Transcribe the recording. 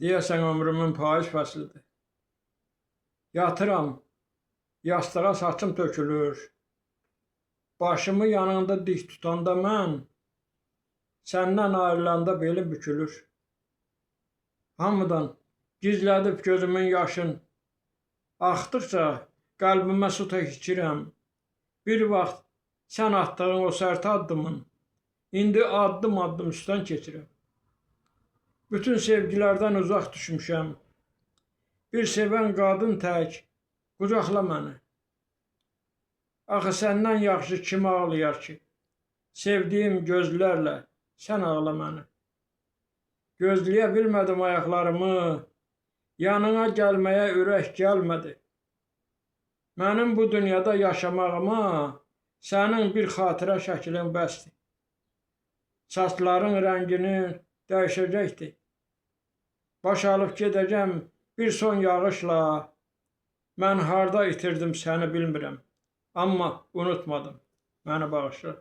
Deyəsən ömrümün payız fəslidir. Yatıram, yastığa saçım tökülür. Başımı yanında dik tutanda mən, səndən ayrılanda belim bükülür. Hamıdan gizlədib gözümün yaşın, axdıqca qəlbimə su tək içirəm. Bir vaxt sən atdığın o sərt addımın, indi addım-addım üstdən keçirəm. Bütün sevgilərdən uzaq düşmüşəm. Bir sevən qadın tək qucaqla məni. Axı səndən yaxşı kim ağlayar ki? Sevdiyim gözlərlə sən ağla məni. Gözləyə bilmədim ayaqlarımı, yanına gəlməyə ürək gəlmədi. Mənim bu dünyada yaşamağıma sənin bir xatirə şəklin bəsdir. Saçların rəngini dəyişəcəkdir. Baş alıb gedəcəm bir son yağışla. Mən harda itirdim səni bilmirəm. Amma unutmadım. Məni bağışla.